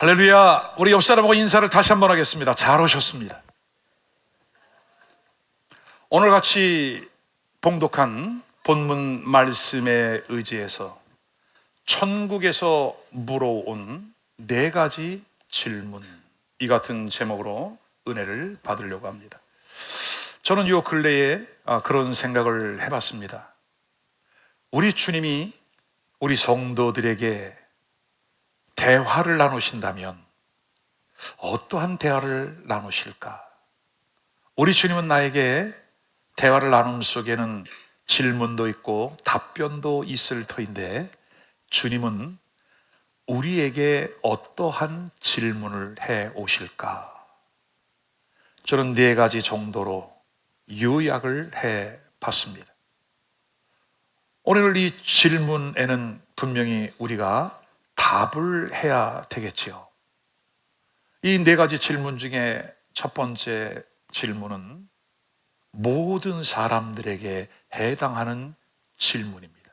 할렐루야. 우리 옆 사람하고 인사를 다시 한번 하겠습니다. 잘 오셨습니다. 오늘 같이 봉독한 본문 말씀에 의지해서 천국에서 물어온 4가지 질문, 이 같은 제목으로 은혜를 받으려고 합니다. 저는 요 근래에 그런 생각을 해봤습니다. 우리 주님이 우리 성도들에게 대화를 나누신다면 어떠한 대화를 나누실까? 우리 주님은 나에게 대화를 나눔 속에는 질문도 있고 답변도 있을 터인데, 주님은 우리에게 어떠한 질문을 해 오실까? 저는 4가지 정도로 요약을 해 봤습니다. 오늘 이 질문에는 분명히 우리가 답을 해야 되겠지요. 이 4가지 질문 중에 첫 번째 질문은 모든 사람들에게 해당하는 질문입니다.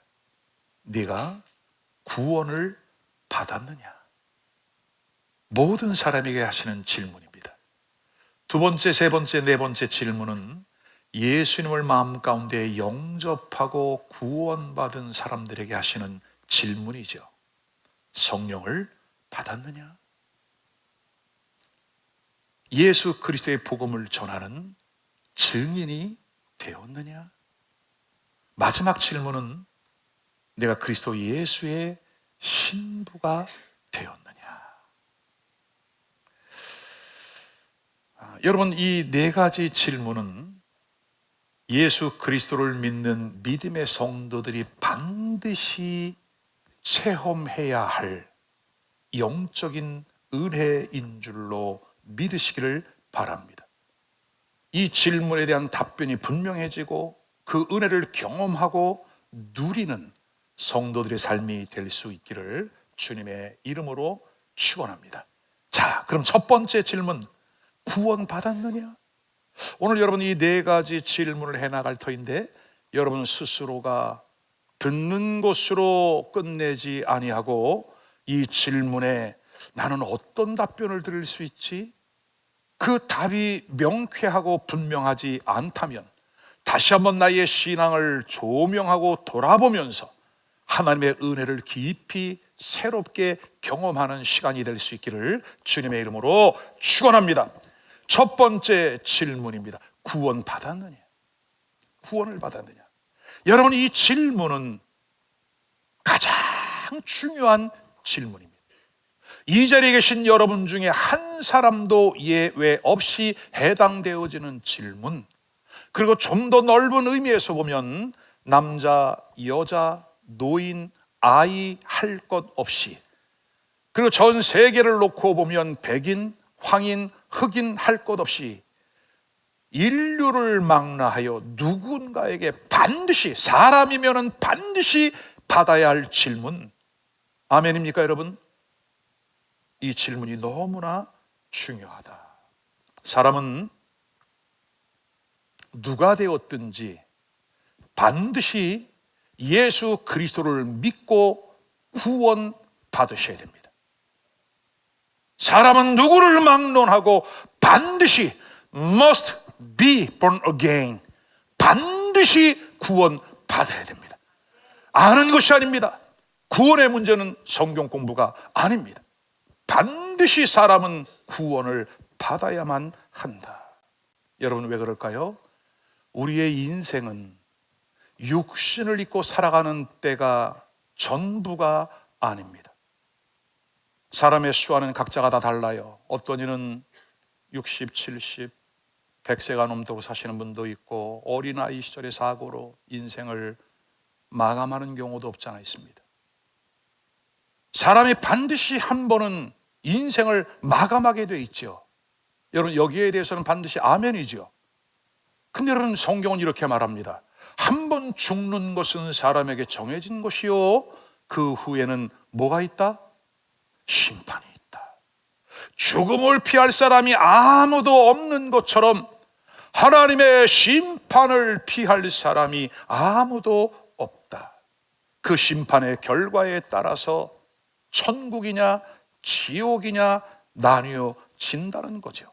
네가 구원을 받았느냐? 모든 사람에게 하시는 질문입니다. 두 번째, 세 번째, 네 번째 질문은 예수님을 마음 가운데 영접하고 구원받은 사람들에게 하시는 질문이죠. 성령을 받았느냐? 예수 그리스도의 복음을 전하는 증인이 되었느냐? 마지막 질문은 내가 그리스도 예수의 신부가 되었느냐? 여러분, 이 4가지 질문은 예수 그리스도를 믿는 믿음의 성도들이 반드시 체험해야 할 영적인 은혜인 줄로 믿으시기를 바랍니다. 이 질문에 대한 답변이 분명해지고 그 은혜를 경험하고 누리는 성도들의 삶이 될 수 있기를 주님의 이름으로 축원합니다. 자, 그럼 첫 번째 질문, 구원 받았느냐? 오늘 여러분 이 4가지 질문을 해나갈 터인데, 여러분 스스로가 듣는 것으로 끝내지 아니하고 이 질문에 나는 어떤 답변을 들을 수 있지? 그 답이 명쾌하고 분명하지 않다면 다시 한번 나의 신앙을 조명하고 돌아보면서 하나님의 은혜를 깊이 새롭게 경험하는 시간이 될 수 있기를 주님의 이름으로 축원합니다. 첫 번째 질문입니다. 구원 받았느냐? 구원을 받았느냐? 여러분, 이 질문은 가장 중요한 질문입니다. 이 자리에 계신 여러분 중에 한 사람도 예외 없이 해당되어지는 질문, 그리고 좀 더 넓은 의미에서 보면 남자, 여자, 노인, 아이 할 것 없이, 그리고 전 세계를 놓고 보면 백인, 황인, 흑인 할 것 없이 인류를 망라하여 누군가에게 반드시, 사람이면은 반드시 받아야 할 질문, 아멘입니까 여러분? 이 질문이 너무나 중요하다. 사람은 누가 되었든지 반드시 예수 그리스도를 믿고 구원 받으셔야 됩니다. 사람은 누구를 막론하고 반드시 must be born again, 반드시 구원 받아야 됩니다. 아는 것이 아닙니다. 구원의 문제는 성경 공부가 아닙니다. 반드시 사람은 구원을 받아야만 한다. 여러분, 왜 그럴까요? 우리의 인생은 육신을 입고 살아가는 때가 전부가 아닙니다. 사람의 수와는 각자가 다 달라요. 어떤 이는 60, 70, 100세가 넘도록 사시는 분도 있고, 어린아이 시절의 사고로 인생을 마감하는 경우도 없지 않아 있습니다. 사람이 반드시 한 번은 인생을 마감하게 돼 있죠. 여러분, 여기에 대해서는 반드시 아멘이죠. 근데 여러분, 성경은 이렇게 말합니다. 한 번 죽는 것은 사람에게 정해진 것이요, 그 후에는 뭐가 있다? 심판이 있다. 죽음을 피할 사람이 아무도 없는 것처럼 하나님의 심판을 피할 사람이 아무도 없다. 그 심판의 결과에 따라서 천국이냐 지옥이냐 나뉘어진다는 거죠.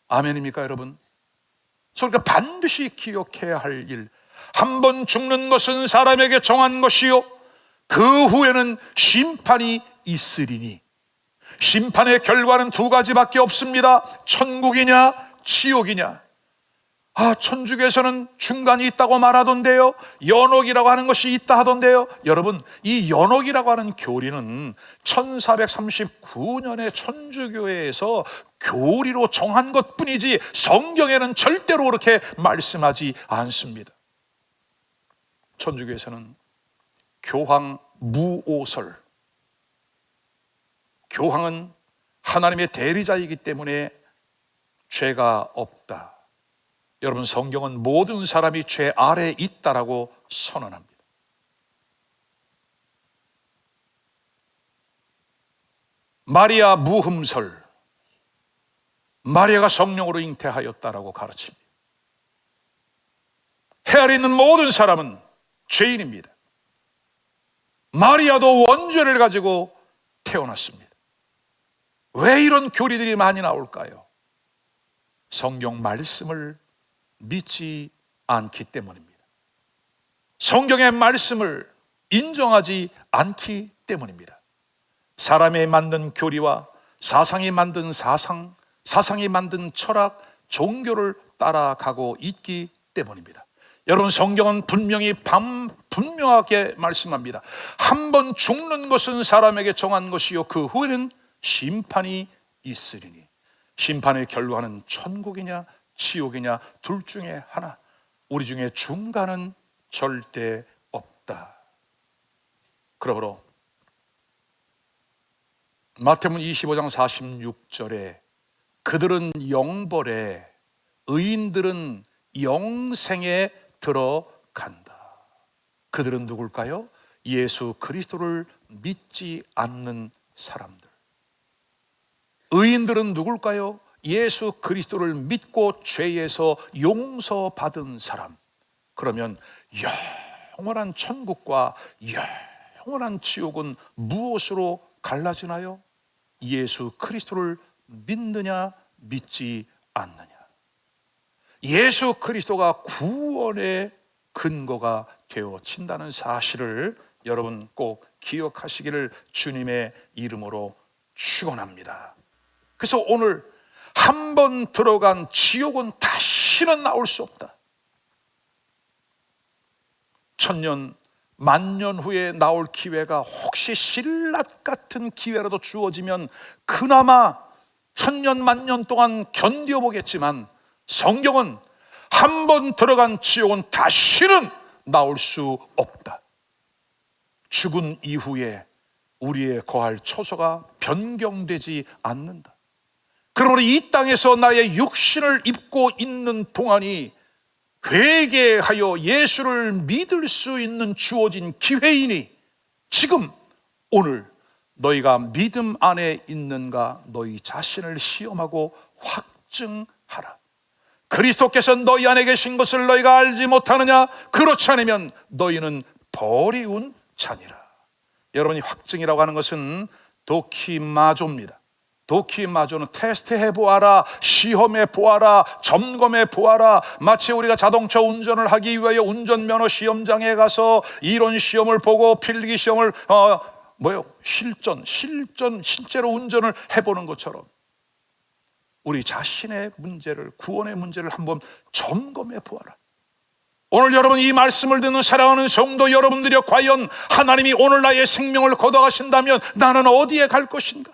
아멘입니까 여러분? 그러니까 반드시 기억해야 할 일, 한 번 죽는 것은 사람에게 정한 것이요 그 후에는 심판이 있으리니, 심판의 결과는 두 가지밖에 없습니다. 천국이냐 지옥이냐. 천주교에서는 중간이 있다고 말하던데요, 연옥이라고 하는 것이 있다 하던데요. 여러분, 이 연옥이라고 하는 교리는 1439년에 천주교회에서 교리로 정한 것뿐이지 성경에는 절대로 그렇게 말씀하지 않습니다. 천주교에서는 교황 무오설, 교황은 하나님의 대리자이기 때문에 죄가 없다. 여러분, 성경은 모든 사람이 죄 아래에 있다라고 선언합니다. 마리아 무흠설, 마리아가 성령으로 잉태하였다라고 가르칩니다. 해 아래 있는 모든 사람은 죄인입니다. 마리아도 원죄를 가지고 태어났습니다. 왜 이런 교리들이 많이 나올까요? 성경 말씀을 믿지 않기 때문입니다. 성경의 말씀을 인정하지 않기 때문입니다. 사람이 만든 교리와 사상이 만든 사상이 만든 철학, 종교를 따라가고 있기 때문입니다. 여러분, 성경은 분명하게 말씀합니다. 한 번 죽는 것은 사람에게 정한 것이요 그 후에는 심판이 있으리니, 심판의 결과는 천국이냐 지옥이냐 둘 중에 하나, 우리 중에 중간은 절대 없다. 그러므로 마태복음 25장 46절에 그들은 영벌에, 의인들은 영생에 들어간다. 그들은 누굴까요? 예수 그리스도를 믿지 않는 사람들. 의인들은 누굴까요? 예수 그리스도를 믿고 죄에서 용서받은 사람. 그러면 영원한 천국과 영원한 지옥은 무엇으로 갈라지나요? 예수 그리스도를 믿느냐 믿지 않느냐. 예수 그리스도가 구원의 근거가 되어진다는 사실을 여러분 꼭 기억하시기를 주님의 이름으로 축원합니다. 그래서 오늘 한 번 들어간 지옥은 다시는 나올 수 없다. 천년 만년 후에 나올 기회가 혹시 신라 같은 기회라도 주어지면 그나마 천년 만년 동안 견뎌보겠지만, 성경은 한 번 들어간 지옥은 다시는 나올 수 없다. 죽은 이후에 우리의 거할 처소가 변경되지 않는다. 그러므로 이 땅에서 나의 육신을 입고 있는 동안이 회개하여 예수를 믿을 수 있는 주어진 기회이니, 지금 오늘 너희가 믿음 안에 있는가 너희 자신을 시험하고 확증하라. 그리스도께서 너희 안에 계신 것을 너희가 알지 못하느냐? 그렇지 않으면 너희는 버리운 자니라. 여러분이 확증이라고 하는 것은 도키마조입니다. 도키마조는 테스트해 보아라, 시험해 보아라, 점검해 보아라. 마치 우리가 자동차 운전을 하기 위하여 운전면허 시험장에 가서 이론 시험을 보고 필기 시험을 실제로 운전을 해보는 것처럼 우리 자신의 문제를, 구원의 문제를 한번 점검해 보아라. 오늘 여러분 이 말씀을 듣는 사랑하는 성도 여러분들이 과연 하나님이 오늘 나의 생명을 걷어가신다면 나는 어디에 갈 것인가?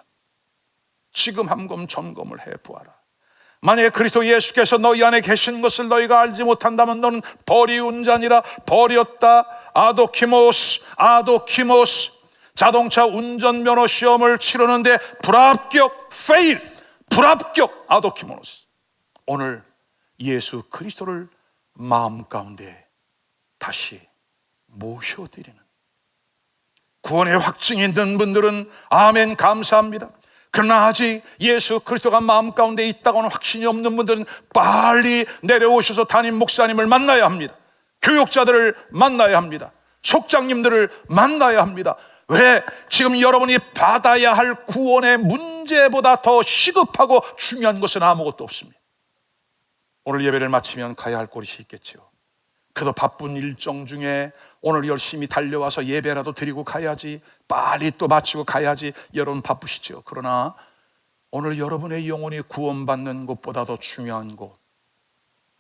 지금 한번 점검을 해보아라. 만약에 그리스도 예수께서 너희 안에 계신 것을 너희가 알지 못한다면 너는 버리운 자니라. 버렸다. 아도키모스. 자동차 운전면허 시험을 치르는데 불합격, 페일, 불합격, 아도키모스. 오늘 예수 그리스도를 마음 가운데 다시 모셔드리는, 구원의 확증이 있는 분들은 아멘 감사합니다. 그러나 아직 예수 그리스도가 마음 가운데 있다고는 확신이 없는 분들은 빨리 내려오셔서 담임 목사님을 만나야 합니다. 교육자들을 만나야 합니다. 속장님들을 만나야 합니다. 왜? 지금 여러분이 받아야 할 구원의 문제보다 더 시급하고 중요한 것은 아무것도 없습니다. 오늘 예배를 마치면 가야 할 곳이 있겠죠. 그래도 바쁜 일정 중에 오늘 열심히 달려와서 예배라도 드리고 가야지, 빨리 또 마치고 가야지, 여러분 바쁘시죠. 그러나 오늘 여러분의 영혼이 구원받는 것보다 더 중요한 것,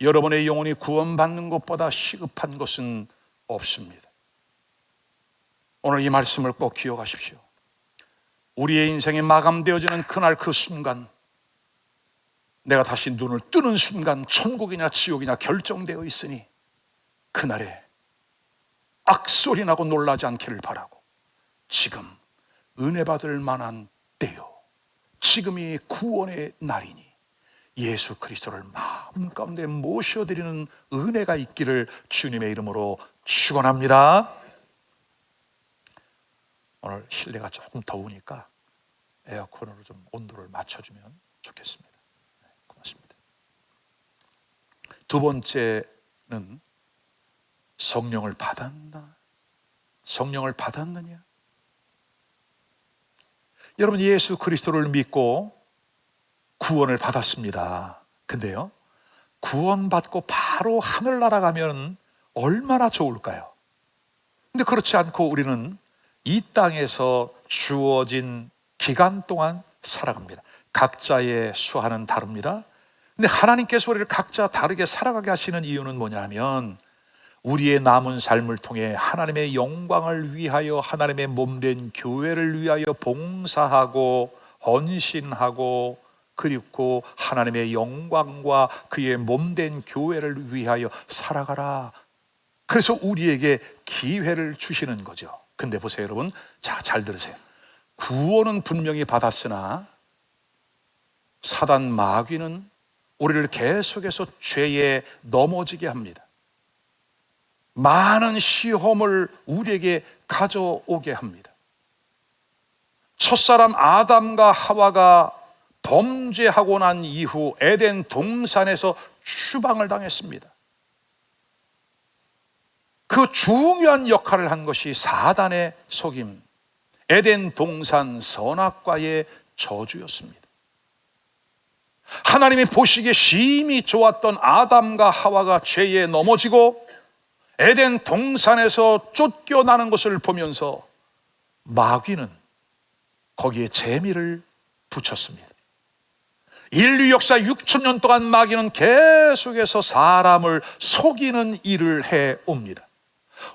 여러분의 영혼이 구원받는 것보다 시급한 것은 없습니다. 오늘 이 말씀을 꼭 기억하십시오. 우리의 인생이 마감되어지는 그날 그 순간, 내가 다시 눈을 뜨는 순간 천국이냐 지옥이냐 결정되어 있으니 그날에 악소리 나고 놀라지 않기를 바라고, 지금 은혜 받을 만한 때요, 지금이 구원의 날이니 예수 그리스도를 마음 가운데 모셔드리는 은혜가 있기를 주님의 이름으로 축원합니다. 오늘 실내가 조금 더우니까 에어컨으로 좀 온도를 맞춰주면 좋겠습니다. 네, 고맙습니다. 두 번째는 성령을 받았나? 성령을 받았느냐? 여러분, 예수 그리스도를 믿고 구원을 받았습니다. 근데요, 구원받고 바로 하늘나라 가면 얼마나 좋을까요? 근데 그렇지 않고 우리는 이 땅에서 주어진 기간 동안 살아갑니다. 각자의 수하는 다릅니다. 근데 하나님께서 우리를 각자 다르게 살아가게 하시는 이유는 뭐냐면, 우리의 남은 삶을 통해 하나님의 영광을 위하여 하나님의 몸된 교회를 위하여 봉사하고 헌신하고, 그리고 하나님의 영광과 그의 몸된 교회를 위하여 살아가라. 그래서 우리에게 기회를 주시는 거죠. 근데 보세요 여러분, 자, 잘 들으세요. 구원은 분명히 받았으나 사단 마귀는 우리를 계속해서 죄에 넘어지게 합니다. 많은 시험을 우리에게 가져오게 합니다. 첫사람 아담과 하와가 범죄하고 난 이후 에덴 동산에서 추방을 당했습니다. 그 중요한 역할을 한 것이 사단의 속임, 에덴 동산 선악과의 저주였습니다. 하나님이 보시기에 심히 좋았던 아담과 하와가 죄에 넘어지고 에덴 동산에서 쫓겨나는 것을 보면서 마귀는 거기에 재미를 붙였습니다. 인류 역사 6,000년 동안 마귀는 계속해서 사람을 속이는 일을 해옵니다.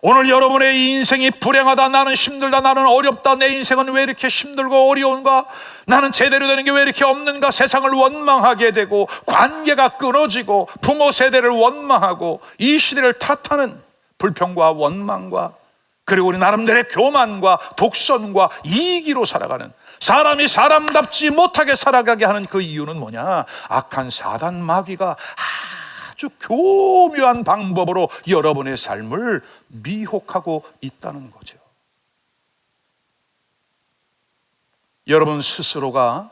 오늘 여러분의 인생이 불행하다, 나는 힘들다, 나는 어렵다, 내 인생은 왜 이렇게 힘들고 어려운가, 나는 제대로 되는 게 왜 이렇게 없는가, 세상을 원망하게 되고 관계가 끊어지고 부모 세대를 원망하고 이 시대를 탓하는 불평과 원망과, 그리고 우리 나름대로의 교만과 독선과 이기로 살아가는, 사람이 사람답지 못하게 살아가게 하는 그 이유는 뭐냐? 악한 사단 마귀가 아주 교묘한 방법으로 여러분의 삶을 미혹하고 있다는 거죠. 여러분 스스로가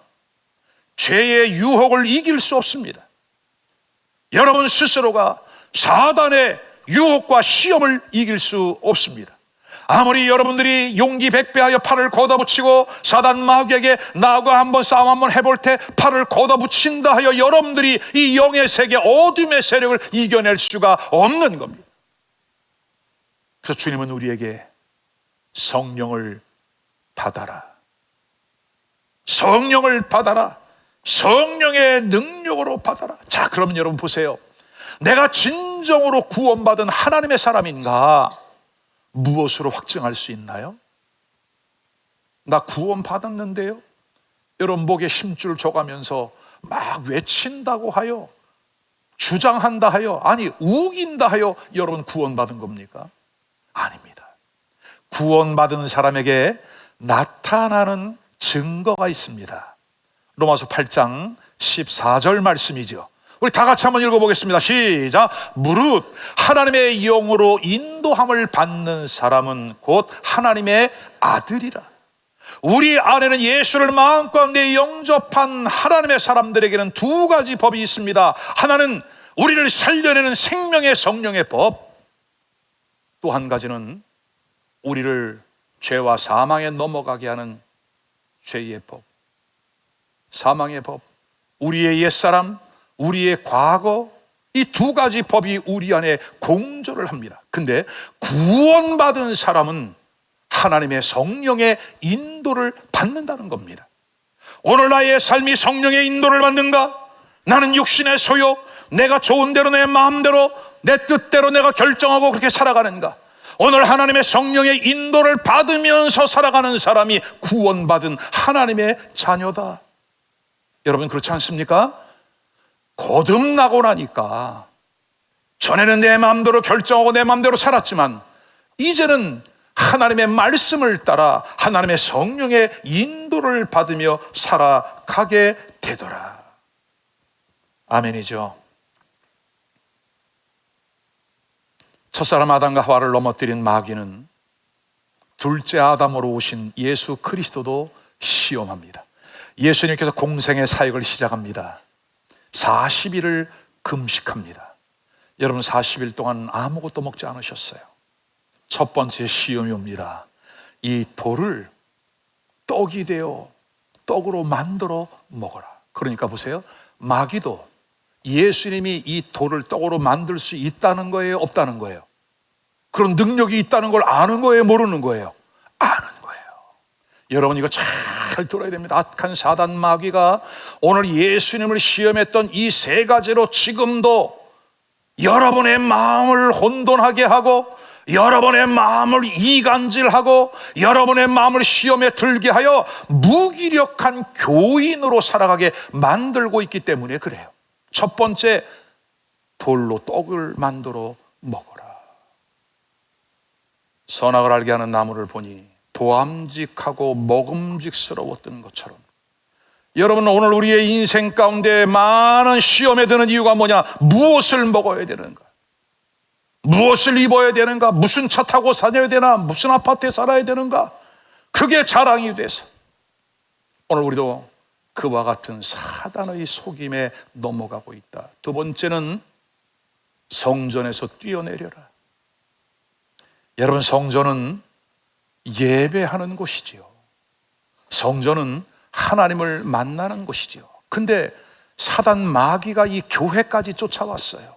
죄의 유혹을 이길 수 없습니다. 여러분 스스로가 사단의 유혹과 시험을 이길 수 없습니다. 아무리 여러분들이 용기 백배하여 팔을 걷어붙이고 사단 마귀에게 나하고 한번 싸움 한번 해볼 때 팔을 걷어붙인다 하여 여러분들이 이 영의 세계 어둠의 세력을 이겨낼 수가 없는 겁니다. 그래서 주님은 우리에게 성령을 받아라, 성령을 받아라, 성령의 능력으로 받아라. 자, 그러면 여러분 보세요. 내가 진정으로 구원받은 하나님의 사람인가 무엇으로 확증할 수 있나요? 나 구원받았는데요? 여러분 목에 힘줄 줘가면서 막 외친다고 하여, 주장한다 하여, 아니 우긴다 하여 여러분 구원받은 겁니까? 아닙니다. 구원받은 사람에게 나타나는 증거가 있습니다. 로마서 8장 14절 말씀이죠. 우리 다 같이 한번 읽어보겠습니다. 시작. 무릇 하나님의 영으로 인도함을 받는 사람은 곧 하나님의 아들이라. 우리 안에는 예수를 마음 가운데 영접한 하나님의 사람들에게는 두 가지 법이 있습니다. 하나는 우리를 살려내는 생명의 성령의 법, 또 한 가지는 우리를 죄와 사망에 넘어가게 하는 죄의 법, 사망의 법, 우리의 옛사람, 우리의 과거, 이 두 가지 법이 우리 안에 공존을 합니다. 근데 구원받은 사람은 하나님의 성령의 인도를 받는다는 겁니다. 오늘 나의 삶이 성령의 인도를 받는가? 나는 육신의 소욕, 내가 좋은 대로 내 마음대로 내 뜻대로 내가 결정하고 그렇게 살아가는가? 오늘 하나님의 성령의 인도를 받으면서 살아가는 사람이 구원받은 하나님의 자녀다. 여러분 그렇지 않습니까? 거듭나고 나니까 전에는 내 마음대로 결정하고 내 마음대로 살았지만 이제는 하나님의 말씀을 따라 하나님의 성령의 인도를 받으며 살아가게 되더라. 아멘이죠. 첫사람 아담과 하와를 넘어뜨린 마귀는 둘째 아담으로 오신 예수 그리스도도 시험합니다. 예수님께서 공생의 사역을 시작합니다. 40일을 금식합니다. 여러분 40일 동안 아무것도 먹지 않으셨어요. 첫 번째 시험이 옵니다. 이 돌을 떡이 되어 떡으로 만들어 먹어라. 그러니까 보세요, 마귀도 예수님이 이 돌을 떡으로 만들 수 있다는 거예요, 없다는 거예요? 그런 능력이 있다는 걸 아는 거예요, 모르는 거예요? 아는 거예요. 여러분 이거 잘 들어야 됩니다. 악한 사단 마귀가 오늘 예수님을 시험했던 이 세 가지로 지금도 여러분의 마음을 혼돈하게 하고 여러분의 마음을 이간질하고 여러분의 마음을 시험에 들게 하여 무기력한 교인으로 살아가게 만들고 있기 때문에 그래요. 첫 번째, 돌로 떡을 만들어 먹어라. 선악을 알게 하는 나무를 보니 보암직하고 먹음직스러웠던 것처럼 여러분 오늘 우리의 인생 가운데 많은 시험에 드는 이유가 뭐냐? 무엇을 먹어야 되는가? 무엇을 입어야 되는가? 무슨 차 타고 다녀야 되나? 무슨 아파트에 살아야 되는가? 그게 자랑이 돼서 오늘 우리도 그와 같은 사단의 속임에 넘어가고 있다. 두 번째는 성전에서 뛰어내려라. 여러분 성전은 예배하는 곳이지요. 성전은 하나님을 만나는 곳이지요. 근데 사단 마귀가 이 교회까지 쫓아왔어요.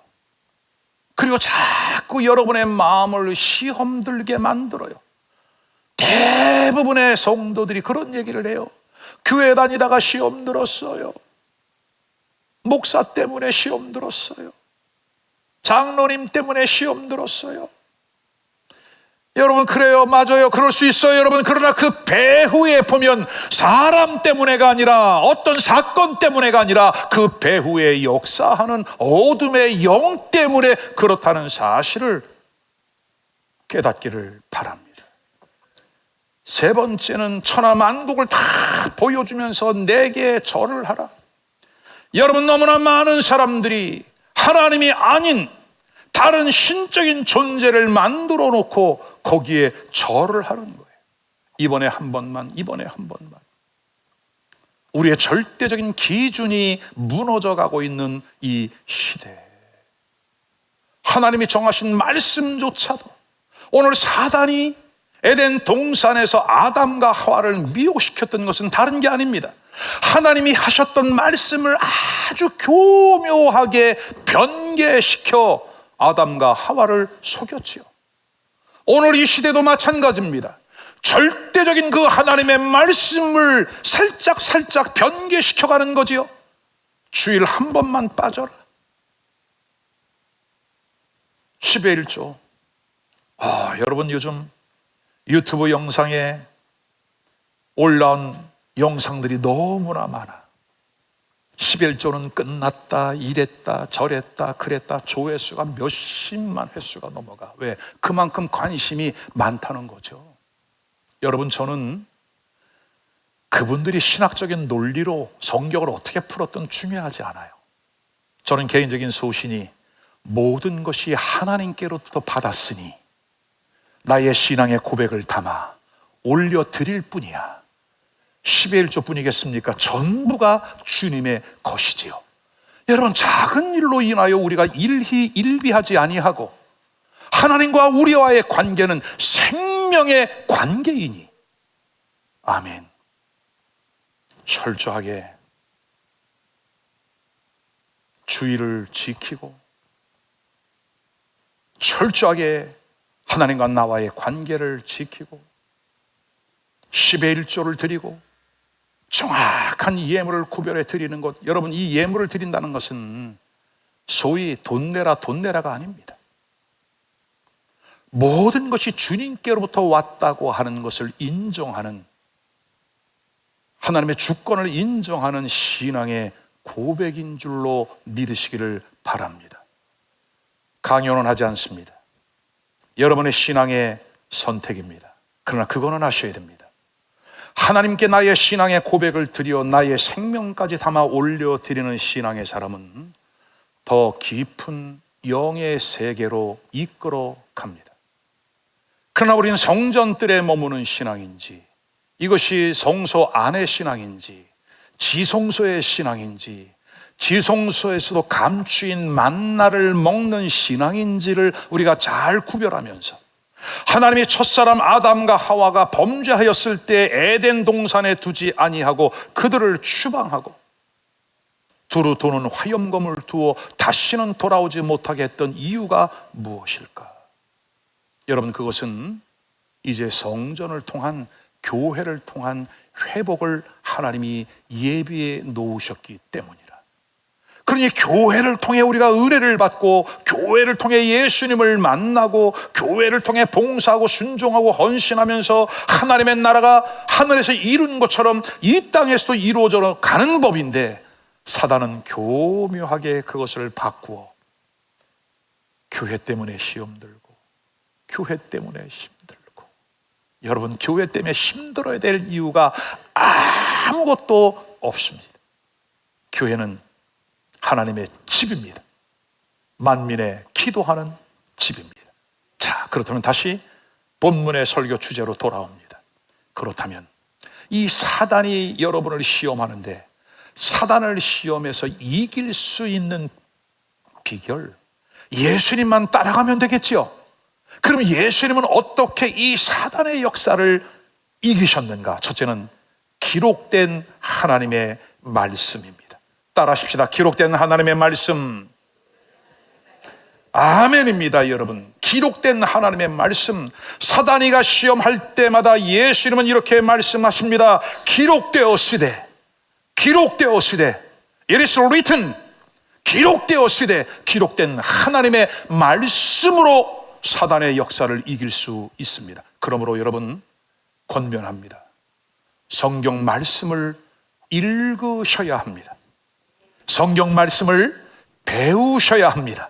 그리고 자꾸 여러분의 마음을 시험 들게 만들어요. 대부분의 성도들이 그런 얘기를 해요. 교회 다니다가 시험 들었어요. 목사 때문에 시험 들었어요. 장로님 때문에 시험 들었어요. 여러분 그래요, 맞아요, 그럴 수 있어요. 여러분 그러나 그 배후에 보면 사람 때문에가 아니라 어떤 사건 때문에가 아니라 그 배후에 역사하는 어둠의 영 때문에 그렇다는 사실을 깨닫기를 바랍니다. 세 번째는 천하만국을 다 보여주면서 내게 절을 하라. 여러분 너무나 많은 사람들이 하나님이 아닌 다른 신적인 존재를 만들어 놓고 거기에 절을 하는 거예요. 이번에 한 번만, 이번에 한 번만. 우리의 절대적인 기준이 무너져 가고 있는 이 시대, 하나님이 정하신 말씀조차도 오늘 사단이 에덴 동산에서 아담과 하와를 미혹시켰던 것은 다른 게 아닙니다. 하나님이 하셨던 말씀을 아주 교묘하게 변개시켜 아담과 하와를 속였지요. 오늘 이 시대도 마찬가지입니다. 절대적인 그 하나님의 말씀을 살짝 변개시켜가는 거지요. 주일 한 번만 빠져라. 10의 1조. 여러분 요즘 유튜브 영상에 올라온 영상들이 너무나 많아. 11조는 끝났다, 이랬다, 저랬다, 그랬다. 조회수가 몇십만 회수가 넘어가. 왜? 그만큼 관심이 많다는 거죠. 여러분 저는 그분들이 신학적인 논리로 성경을 어떻게 풀었든 중요하지 않아요. 저는 개인적인 소신이 모든 것이 하나님께로부터 받았으니 나의 신앙의 고백을 담아 올려드릴 뿐이야. 10의 1조 뿐이겠습니까? 전부가 주님의 것이지요. 여러분 작은 일로 인하여 우리가 일희일비하지 아니하고 하나님과 우리와의 관계는 생명의 관계이니. 아멘. 철저하게 주의를 지키고 철저하게 하나님과 나와의 관계를 지키고 10의 1조를 드리고 정확한 예물을 구별해 드리는 것. 여러분, 이 예물을 드린다는 것은 소위 돈 내라가 아닙니다. 모든 것이 주님께로부터 왔다고 하는 것을 인정하는, 하나님의 주권을 인정하는 신앙의 고백인 줄로 믿으시기를 바랍니다. 강요는 하지 않습니다. 여러분의 신앙의 선택입니다. 그러나 그거는 아셔야 됩니다. 하나님께 나의 신앙의 고백을 드려 나의 생명까지 담아 올려드리는 신앙의 사람은 더 깊은 영의 세계로 이끌어 갑니다. 그러나 우리는 성전뜰에 머무는 신앙인지, 이것이 성소 안의 신앙인지, 지성소의 신앙인지, 지성소에서도 감추인 만나를 먹는 신앙인지를 우리가 잘 구별하면서, 하나님이 첫사람 아담과 하와가 범죄하였을 때 에덴 동산에 두지 아니하고 그들을 추방하고 두루 도는 화염검을 두어 다시는 돌아오지 못하게 했던 이유가 무엇일까? 여러분, 그것은 이제 성전을 통한, 교회를 통한 회복을 하나님이 예비해 놓으셨기 때문이라. 그러니 교회를 통해 우리가 은혜를 받고, 교회를 통해 예수님을 만나고, 교회를 통해 봉사하고 순종하고 헌신하면서 하나님의 나라가 하늘에서 이룬 것처럼 이 땅에서도 이루어져 가는 법인데, 사단은 교묘하게 그것을 바꾸어 교회 때문에 시험 들고, 교회 때문에 힘들고. 여러분, 교회 때문에 힘들어야 될 이유가 아무것도 없습니다. 교회는 하나님의 집입니다. 만민의 기도하는 집입니다. 자, 그렇다면 다시 본문의 설교 주제로 돌아옵니다. 그렇다면 이 사단이 여러분을 시험하는데, 사단을 시험해서 이길 수 있는 비결, 예수님만 따라가면 되겠지요. 그럼 예수님은 어떻게 이 사단의 역사를 이기셨는가? 첫째는 기록된 하나님의 말씀입니다. 따라하십시다. 기록된 하나님의 말씀. 아멘입니다. 여러분, 기록된 하나님의 말씀. 사단이가 시험할 때마다 예수님은 이렇게 말씀하십니다. 기록되었으되, 기록되었으되, it is written, 기록되었으되, 기록된 하나님의 말씀으로 사단의 역사를 이길 수 있습니다. 그러므로 여러분, 권면합니다. 성경 말씀을 읽으셔야 합니다. 성경 말씀을 배우셔야 합니다.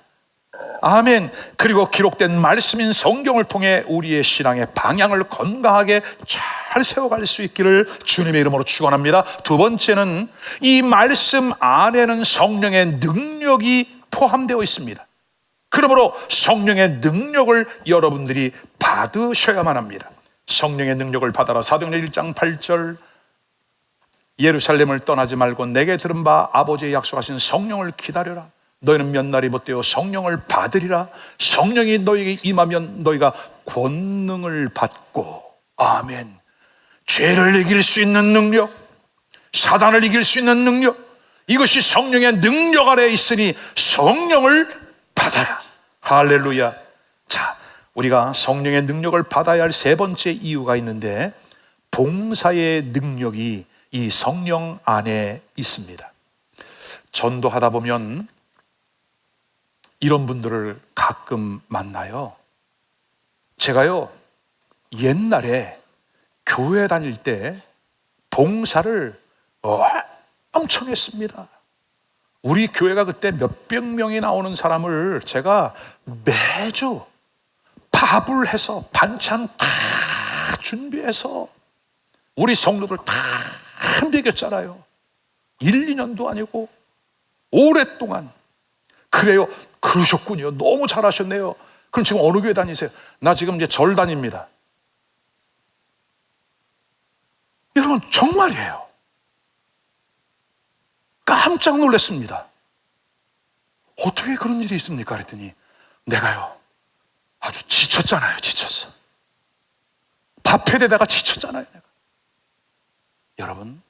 아멘. 그리고 기록된 말씀인 성경을 통해 우리의 신앙의 방향을 건강하게 잘 세워갈 수 있기를 주님의 이름으로 축원합니다. 두 번째는 이 말씀 안에는 성령의 능력이 포함되어 있습니다. 그러므로 성령의 능력을 여러분들이 받으셔야만 합니다. 성령의 능력을 받아라. 사도행전 1장 8절, 예루살렘을 떠나지 말고 내게 들은 바 아버지의 약속하신 성령을 기다려라. 너희는 몇 날이 못되어 성령을 받으리라. 성령이 너희에게 임하면 너희가 권능을 받고. 아멘. 죄를 이길 수 있는 능력, 사단을 이길 수 있는 능력, 이것이 성령의 능력 아래에 있으니 성령을 받아라. 할렐루야. 자, 우리가 성령의 능력을 받아야 할 세 번째 이유가 있는데, 봉사의 능력이 이 성령 안에 있습니다. 전도하다 보면 이런 분들을 가끔 만나요. 제가요, 옛날에 교회 다닐 때 봉사를 엄청 했습니다. 우리 교회가 그때 몇백 명이 나오는 사람을 제가 매주 밥을 해서 반찬 다 준비해서 우리 성도들 다 먹였잖아요. 1, 2년도 아니고 오랫동안. 그래요. 그러셨군요. 너무 잘하셨네요. 그럼 지금 어느 교회 다니세요? 나 지금 이제 절 다닙니다. 여러분, 정말이에요. 깜짝 놀랐습니다. 어떻게 그런 일이 있습니까? 그랬더니 내가요, 아주 지쳤잖아요. 지쳤어. 밥해대다가 지쳤잖아요. 내가. 여러분,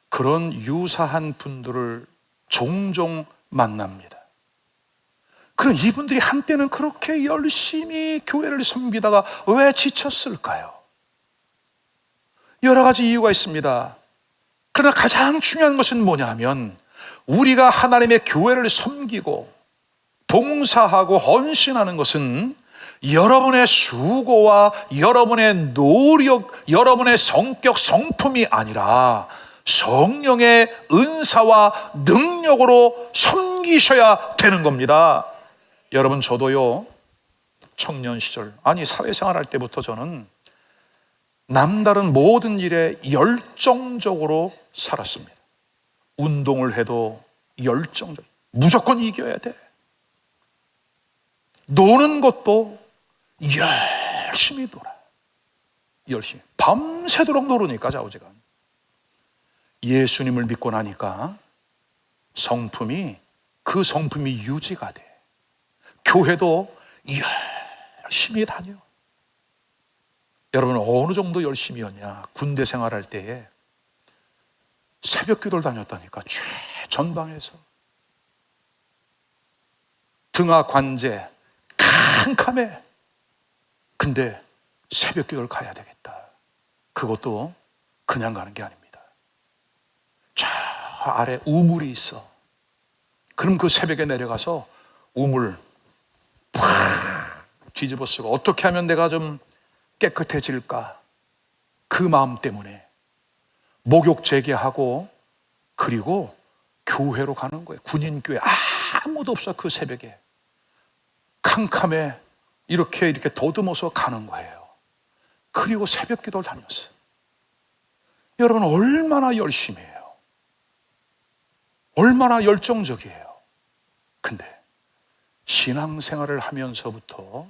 그런 유사한 분들을 종종 만납니다. 그럼 이분들이 한때는 그렇게 열심히 교회를 섬기다가 왜 지쳤을까요? 여러 가지 이유가 있습니다. 그러나 가장 중요한 것은 뭐냐 하면, 우리가 하나님의 교회를 섬기고 봉사하고 헌신하는 것은 여러분의 수고와 여러분의 노력, 여러분의 성격, 성품이 아니라 성령의 은사와 능력으로 섬기셔야 되는 겁니다. 여러분, 저도요, 청년 시절, 아니 사회생활 할 때부터 저는 남다른 모든 일에 열정적으로 살았습니다. 운동을 해도 열정적, 무조건 이겨야 돼. 노는 것도 열심히 놀아. 열심히 밤새도록 놀으니까 좌우지간. 예수님을 믿고 나니까 그 성품이 유지가 돼. 교회도 열심히 다녀. 여러분, 어느 정도 열심히였냐? 군대 생활할 때에 새벽 기도를 다녔다니까. 최전방에서 등하 관제 캄캄해. 근데 새벽 기도를 가야 되겠다. 그것도 그냥 가는 게 아닙니다. 저 아래 우물이 있어. 그럼 그 새벽에 내려가서 우물 팍 뒤집어 쓰고 어떻게 하면 내가 좀 깨끗해질까? 그 마음 때문에 목욕 재개하고 그리고 교회로 가는 거예요. 군인교회. 아무도 없어. 그 새벽에 캄캄해. 이렇게 더듬어서 가는 거예요. 그리고 새벽 기도를 다녔어요. 여러분, 얼마나 열심히 해요. 얼마나 열정적이에요. 근데 신앙생활을 하면서부터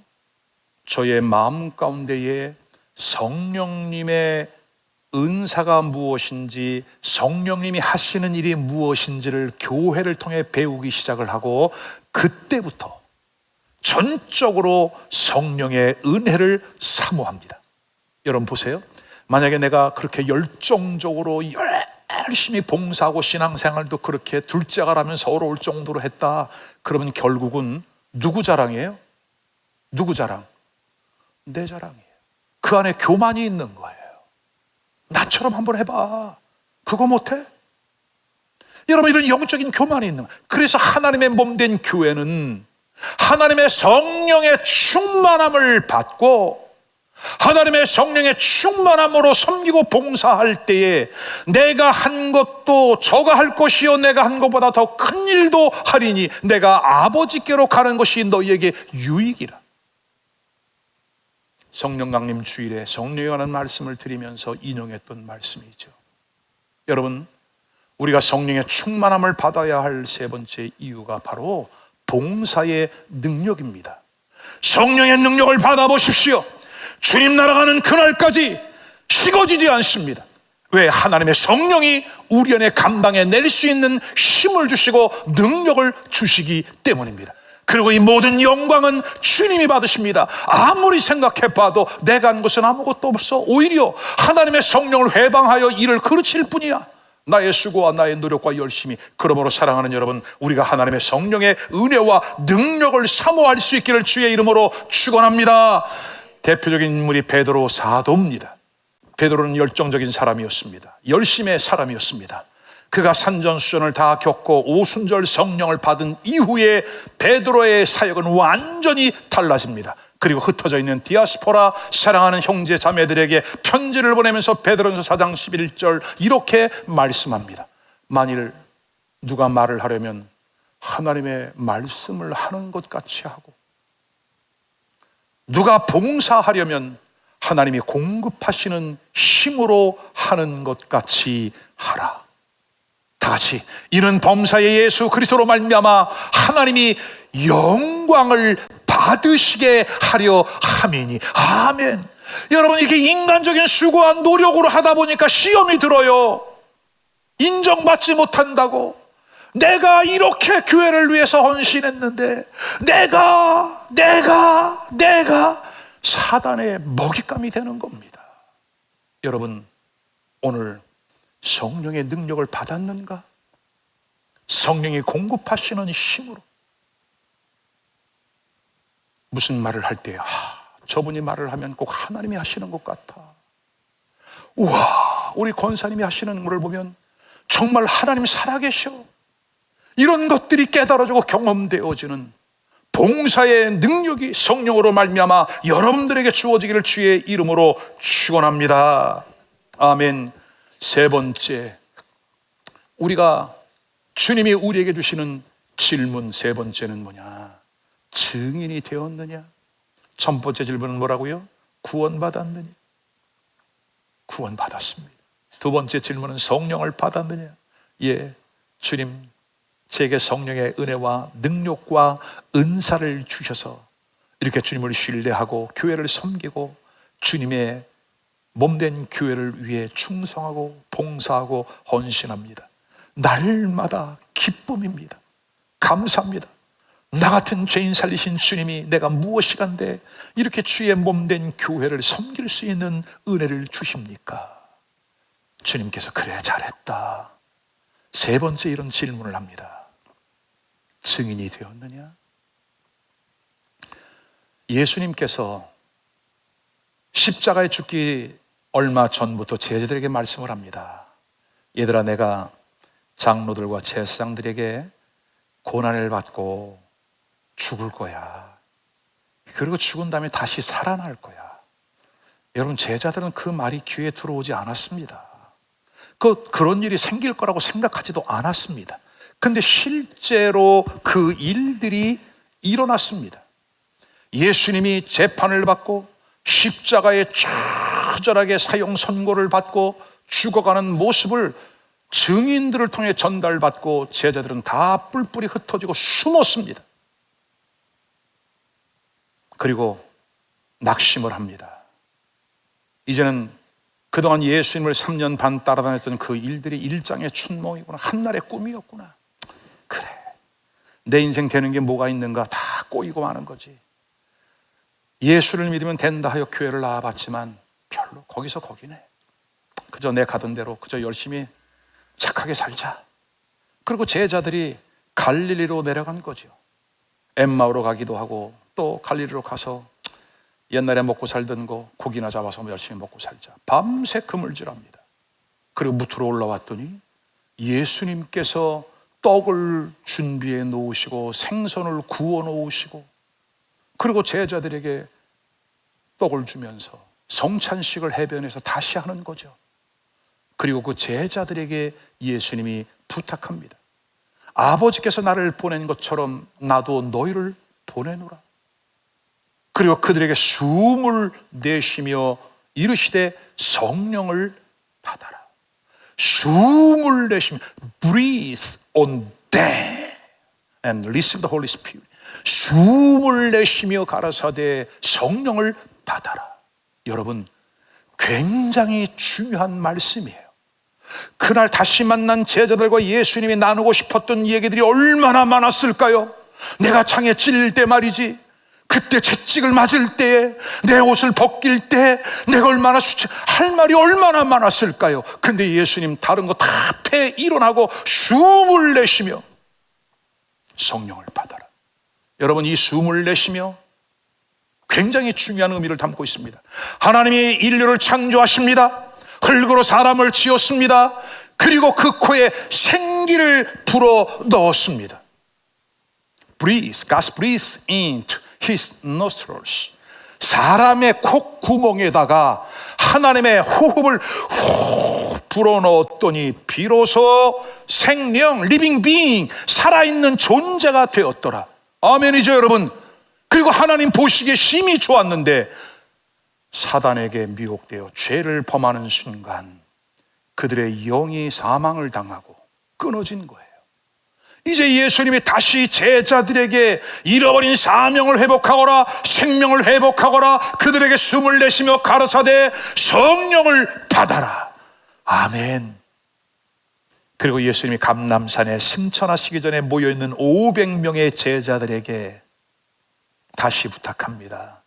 저의 마음 가운데에 성령님의 은사가 무엇인지, 성령님이 하시는 일이 무엇인지를 교회를 통해 배우기 시작을 하고, 그때부터 전적으로 성령의 은혜를 사모합니다. 여러분 보세요. 만약에 내가 그렇게 열정적으로 열심히 봉사하고 신앙생활도 그렇게 둘째가라면서 어려울 정도로 했다, 그러면 결국은 누구 자랑이에요? 누구 자랑? 내 자랑이에요. 그 안에 교만이 있는 거예요. 나처럼 한번 해봐. 그거 못해? 여러분, 이런 영적인 교만이 있는 거예요. 그래서 하나님의 몸된 교회는 하나님의 성령의 충만함을 받고 하나님의 성령의 충만함으로 섬기고 봉사할 때에 내가 한 것도 저가 할 것이요 내가 한 것보다 더 큰 일도 하리니 내가 아버지께로 가는 것이 너희에게 유익이라. 성령 강림 주일에 성령에 관한 말씀을 드리면서 인용했던 말씀이죠. 여러분, 우리가 성령의 충만함을 받아야 할 세 번째 이유가 바로 봉사의 능력입니다. 성령의 능력을 받아보십시오. 주님 날아가는 그날까지 식어지지 않습니다. 왜? 하나님의 성령이 우리 안에 감당해 낼 수 있는 힘을 주시고 능력을 주시기 때문입니다. 그리고 이 모든 영광은 주님이 받으십니다. 아무리 생각해봐도 내가 한 것은 아무것도 없어. 오히려 하나님의 성령을 회방하여 이를 그르칠 뿐이야. 나의 수고와 나의 노력과 열심히. 그러므로 사랑하는 여러분, 우리가 하나님의 성령의 은혜와 능력을 사모할 수 있기를 주의 이름으로 축원합니다. 대표적인 인물이 베드로 사도입니다. 베드로는 열정적인 사람이었습니다. 열심의 사람이었습니다. 그가 산전수전을 다 겪고 오순절 성령을 받은 이후에 베드로의 사역은 완전히 달라집니다. 그리고 흩어져 있는 디아스포라 사랑하는 형제 자매들에게 편지를 보내면서 베드로전서 4장 11절 이렇게 말씀합니다. 만일 누가 말을 하려면 하나님의 말씀을 하는 것 같이 하고, 누가 봉사하려면 하나님이 공급하시는 힘으로 하는 것 같이 하라. 다 같이 이는 범사의 예수 그리스도로 말미암아 하나님이 영광을 받으시게 하려 함이니. 아멘. 여러분, 이렇게 인간적인 수고와 노력으로 하다 보니까 시험이 들어요. 인정받지 못한다고, 내가 이렇게 교회를 위해서 헌신했는데 내가 사단의 먹잇감이 되는 겁니다. 여러분, 오늘 성령의 능력을 받았는가? 성령이 공급하시는 힘으로 무슨 말을 할 때 저분이 말을 하면 꼭 하나님이 하시는 것 같아. 우와, 우리 권사님이 하시는 것을 보면 정말 하나님 살아계셔. 이런 것들이 깨달아지고 경험되어지는 봉사의 능력이 성령으로 말미암아 여러분들에게 주어지기를 주의 이름으로 축원합니다. 아멘. 세 번째, 우리가 주님이 우리에게 주시는 질문 세 번째는 뭐냐? 증인이 되었느냐? 첫 번째 질문은 뭐라고요? 구원받았느냐? 구원받았습니다. 두 번째 질문은 성령을 받았느냐? 예, 주님 제게 성령의 은혜와 능력과 은사를 주셔서 이렇게 주님을 신뢰하고 교회를 섬기고 주님의 몸된 교회를 위해 충성하고 봉사하고 헌신합니다. 날마다 기쁨입니다. 감사합니다. 나 같은 죄인 살리신 주님이 내가 무엇이간데 이렇게 주의 몸된 교회를 섬길 수 있는 은혜를 주십니까? 주님께서 그래 잘했다. 세 번째 이런 질문을 합니다. 증인이 되었느냐? 예수님께서 십자가에 죽기 얼마 전부터 제자들에게 말씀을 합니다. 얘들아, 내가 장로들과 제사장들에게 고난을 받고 죽을 거야. 그리고 죽은 다음에 다시 살아날 거야. 여러분, 제자들은 그 말이 귀에 들어오지 않았습니다. 그런 일이 생길 거라고 생각하지도 않았습니다. 근데 실제로 그 일들이 일어났습니다. 예수님이 재판을 받고 십자가에 처절하게 사형 선고를 받고 죽어가는 모습을 증인들을 통해 전달받고 제자들은 다 뿔뿔이 흩어지고 숨었습니다. 그리고 낙심을 합니다. 이제는 그동안 예수님을 3년 반 따라다녔던 그 일들이 일장의 춘몽이구나, 한날의 꿈이었구나. 그래, 내 인생 되는 게 뭐가 있는가, 다 꼬이고 마는 거지. 예수를 믿으면 된다 하여 교회를 나와봤지만 별로 거기서 거기네. 그저 내 가던 대로 그저 열심히 착하게 살자. 그리고 제자들이 갈릴리로 내려간 거죠. 엠마오로 가기도 하고 또 갈릴리로 가서 옛날에 먹고 살던 거 고기나 잡아서 열심히 먹고 살자. 밤새 그물질합니다. 그리고 무트로 올라왔더니 예수님께서 떡을 준비해 놓으시고 생선을 구워 놓으시고 그리고 제자들에게 떡을 주면서 성찬식을 해변에서 다시 하는 거죠. 그리고 그 제자들에게 예수님이 부탁합니다. 아버지께서 나를 보낸 것처럼 나도 너희를 보내노라. 그리고 그들에게 숨을 내쉬며 이르시되 성령을 받아라. 숨을 내쉬며 breathe on them and receive the Holy Spirit. 숨을 내쉬며 가라사대 성령을 받아라. 여러분, 굉장히 중요한 말씀이에요. 그날 다시 만난 제자들과 예수님이 나누고 싶었던 얘기들이 얼마나 많았을까요? 내가 창에 찔릴 때 말이지, 그때 채찍을 맞을 때에, 내 옷을 벗길 때 내가 얼마나 할 말이 얼마나 많았을까요? 근데 예수님 다른 거 다 패 일어나고 숨을 내쉬며 성령을 받아라. 여러분, 이 숨을 내쉬며 굉장히 중요한 의미를 담고 있습니다. 하나님이 인류를 창조하십니다. 흙으로 사람을 지었습니다. 그리고 그 코에 생기를 불어 넣었습니다. Breathe, God breathes into His nostrils. 사람의 콧구멍에다가 하나님의 호흡을 후 불어넣었더니 비로소 생명, living being, 살아있는 존재가 되었더라. 아멘이죠, 여러분? 그리고 하나님 보시기에 심히 좋았는데 사단에게 미혹되어 죄를 범하는 순간 그들의 영이 사망을 당하고 끊어진 거예요. 이제 예수님이 다시 제자들에게 잃어버린 사명을 회복하거라, 생명을 회복하거라, 그들에게 숨을 내쉬며 가라사대 성령을 받아라. 아멘. 그리고 예수님이 감람산에 승천하시기 전에 모여있는 500명의 제자들에게 다시 부탁합니다.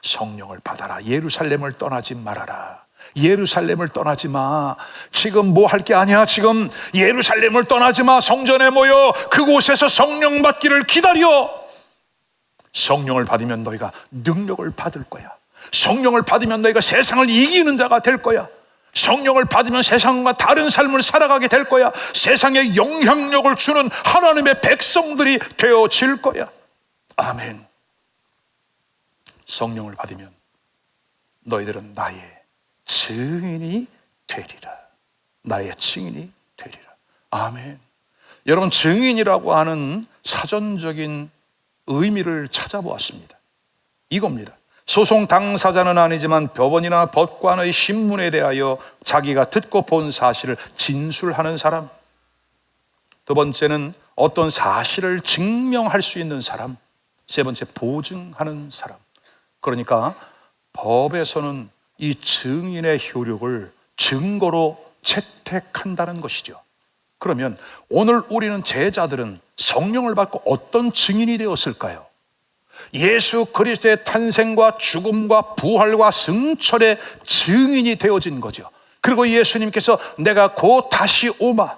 성령을 받아라. 예루살렘을 떠나지 말아라. 예루살렘을 떠나지 마. 지금 뭐 할 게 아니야. 지금 예루살렘을 떠나지 마. 성전에 모여 그곳에서 성령 받기를 기다려. 성령을 받으면 너희가 능력을 받을 거야. 성령을 받으면 너희가 세상을 이기는 자가 될 거야. 성령을 받으면 세상과 다른 삶을 살아가게 될 거야. 세상에 영향력을 주는 하나님의 백성들이 되어질 거야. 아멘. 성령을 받으면 너희들은 나의 증인이 되리라. 나의 증인이 되리라. 아멘. 여러분, 증인이라고 하는 사전적인 의미를 찾아보았습니다. 이겁니다. 소송 당사자는 아니지만 법원이나 법관의 신문에 대하여 자기가 듣고 본 사실을 진술하는 사람. 두 번째는 어떤 사실을 증명할 수 있는 사람. 세 번째, 보증하는 사람. 그러니까 법에서는 이 증인의 효력을 증거로 채택한다는 것이죠. 그러면 오늘 우리는 제자들은 성령을 받고 어떤 증인이 되었을까요? 예수 그리스도의 탄생과 죽음과 부활과 승천의 증인이 되어진 거죠. 그리고 예수님께서 내가 곧 다시 오마,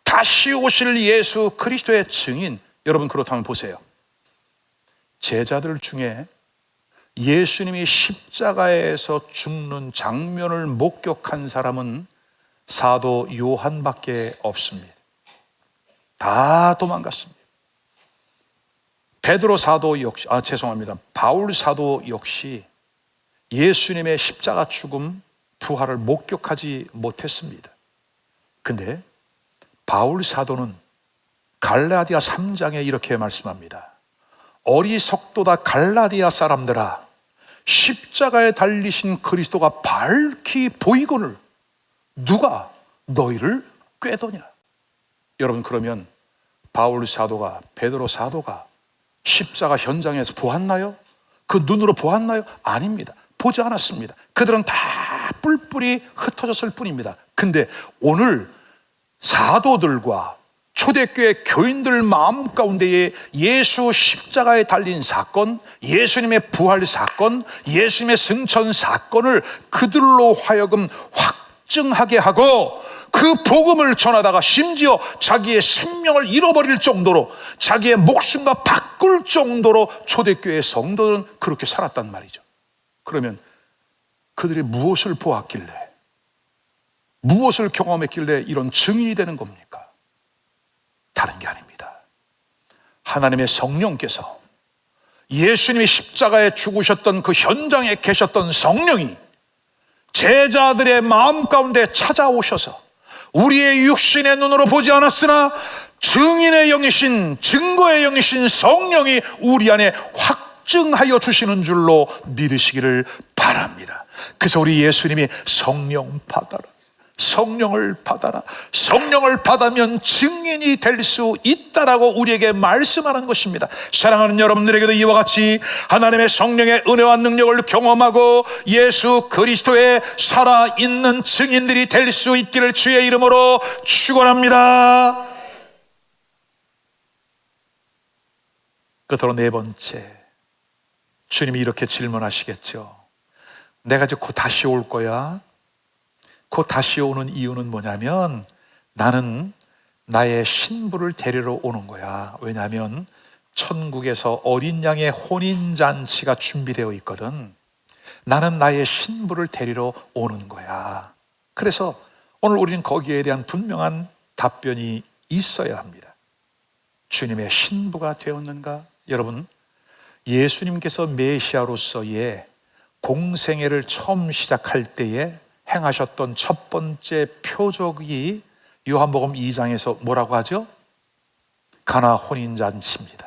다시 오실 예수 그리스도의 증인. 여러분, 그렇다면 보세요. 제자들 중에 예수님이 십자가에서 죽는 장면을 목격한 사람은 사도 요한밖에 없습니다. 다 도망갔습니다. 베드로 사도 역시, 바울 사도 역시 예수님의 십자가 죽음, 부활을 목격하지 못했습니다. 근데 바울 사도는 갈라디아 3장에 이렇게 말씀합니다. 어리석도다 갈라디아 사람들아, 십자가에 달리신 그리스도가 밝히 보이거늘 누가 너희를 꾀더냐. 여러분, 그러면 바울 사도가, 베드로 사도가 십자가 현장에서 보았나요? 그 눈으로 보았나요? 아닙니다. 보지 않았습니다. 그들은 다 뿔뿔이 흩어졌을 뿐입니다. 근데 오늘 사도들과 초대교회 교인들 마음 가운데에 예수 십자가에 달린 사건, 예수님의 부활 사건, 예수님의 승천 사건을 그들로 하여금 확증하게 하고 그 복음을 전하다가 심지어 자기의 생명을 잃어버릴 정도로, 자기의 목숨과 바꿀 정도로 초대교회 성도들은 그렇게 살았단 말이죠. 그러면 그들이 무엇을 보았길래, 무엇을 경험했길래 이런 증인이 되는 겁니까? 다른 게 아닙니다. 하나님의 성령께서, 예수님이 십자가에 죽으셨던 그 현장에 계셨던 성령이 제자들의 마음 가운데 찾아오셔서 우리의 육신의 눈으로 보지 않았으나 증인의 영이신, 증거의 영이신 성령이 우리 안에 확증하여 주시는 줄로 믿으시기를 바랍니다. 그래서 우리 예수님이 성령 받아라, 성령을 받아라, 성령을 받으면 증인이 될 수 있다라고 우리에게 말씀하는 것입니다. 사랑하는 여러분들에게도 이와 같이 하나님의 성령의 은혜와 능력을 경험하고 예수 그리스도의 살아있는 증인들이 될 수 있기를 주의 이름으로 축원합니다. 끝으로 네 번째, 주님이 이렇게 질문하시겠죠. 내가 이제 곧 다시 올 거야. 곧 다시 오는 이유는 뭐냐면 나는 나의 신부를 데리러 오는 거야. 왜냐하면 천국에서 어린 양의 혼인잔치가 준비되어 있거든. 나는 나의 신부를 데리러 오는 거야. 그래서 오늘 우리는 거기에 대한 분명한 답변이 있어야 합니다. 주님의 신부가 되었는가? 여러분, 예수님께서 메시아로서의 공생애를 처음 시작할 때에 행하셨던 첫 번째 표적이 요한복음 2장에서 뭐라고 하죠? 가나 혼인잔치입니다.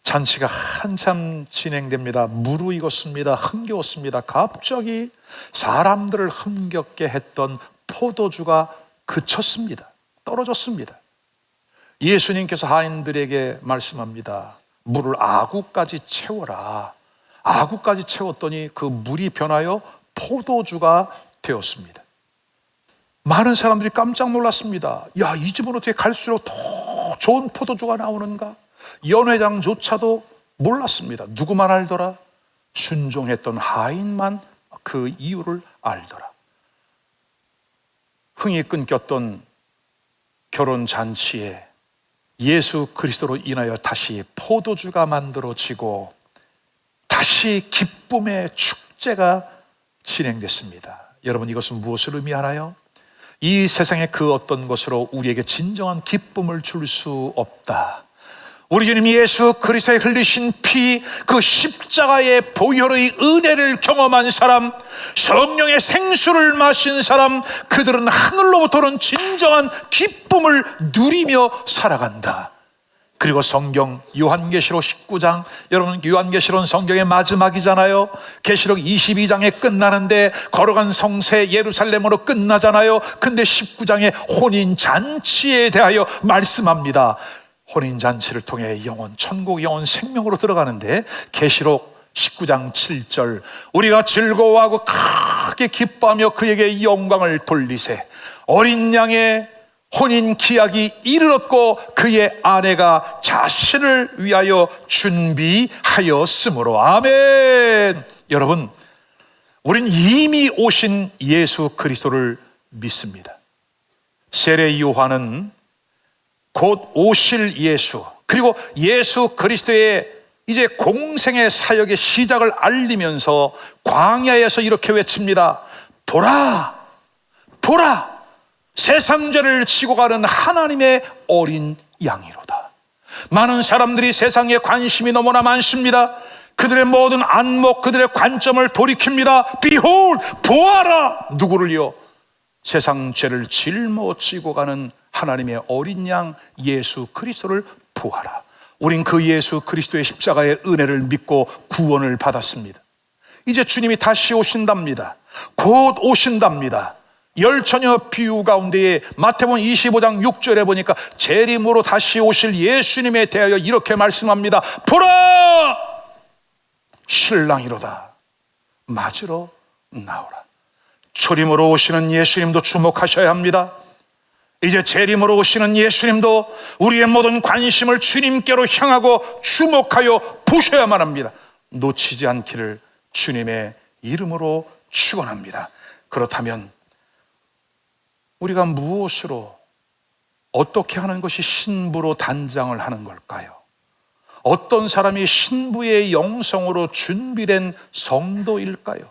잔치가 한참 진행됩니다. 무르익었습니다. 흥겨웠습니다. 갑자기 사람들을 흥겹게 했던 포도주가 그쳤습니다. 떨어졌습니다. 예수님께서 하인들에게 말씀합니다. 물을 아구까지 채워라. 아구까지 채웠더니 그 물이 변하여 포도주가 되었습니다. 많은 사람들이 깜짝 놀랐습니다. 야, 이 집은 어떻게 갈수록 더 좋은 포도주가 나오는가? 연회장조차도 몰랐습니다. 누구만 알더라? 순종했던 하인만 그 이유를 알더라. 흥이 끊겼던 결혼잔치에 예수 그리스도로 인하여 다시 포도주가 만들어지고 다시 기쁨의 축제가 진행됐습니다. 여러분, 이것은 무엇을 의미하나요? 이 세상의 그 어떤 것으로 우리에게 진정한 기쁨을 줄 수 없다. 우리 주님 예수 그리스도의 흘리신 피, 그 십자가의 보혈의 은혜를 경험한 사람, 성령의 생수를 마신 사람, 그들은 하늘로부터 오는 진정한 기쁨을 누리며 살아간다. 그리고 성경 요한계시록 19장, 여러분 요한계시록은 성경의 마지막이잖아요. 계시록 22장에 끝나는데 걸어간 성새 예루살렘으로 끝나잖아요. 근데 19장에 혼인잔치에 대하여 말씀합니다. 혼인잔치를 통해 영원, 천국 영원 생명으로 들어가는데 계시록 19장 7절, 우리가 즐거워하고 크게 기뻐하며 그에게 영광을 돌리세. 어린 양의 혼인 기약이 이르렀고 그의 아내가 자신을 위하여 준비하였으므로. 아멘. 여러분, 우린 이미 오신 예수 그리스도를 믿습니다. 세례 요한은 곧 오실 예수, 그리고 예수 그리스도의 이제 공생의 사역의 시작을 알리면서 광야에서 이렇게 외칩니다. 보라, 보라, 세상 죄를 지고 가는 하나님의 어린 양이로다. 많은 사람들이 세상에 관심이 너무나 많습니다. 그들의 모든 안목, 그들의 관점을 돌이킵니다. Behold, 보아라. 누구를요? 세상 죄를 짊어지고 가는 하나님의 어린 양 예수 그리스도를 보아라. 우린 그 예수 그리스도의 십자가의 은혜를 믿고 구원을 받았습니다. 이제 주님이 다시 오신답니다. 곧 오신답니다. 열처녀 비유 가운데에 마태복음 25장 6절에 보니까 재림으로 다시 오실 예수님에 대하여 이렇게 말씀합니다. 보라, 신랑이로다. 맞으러 나오라. 초림으로 오시는 예수님도 주목하셔야 합니다. 이제 재림으로 오시는 예수님도 우리의 모든 관심을 주님께로 향하고 주목하여 보셔야만 합니다. 놓치지 않기를 주님의 이름으로 축원합니다. 그렇다면 우리가 무엇으로, 어떻게 하는 것이 신부로 단장을 하는 걸까요? 어떤 사람이 신부의 영성으로 준비된 성도일까요?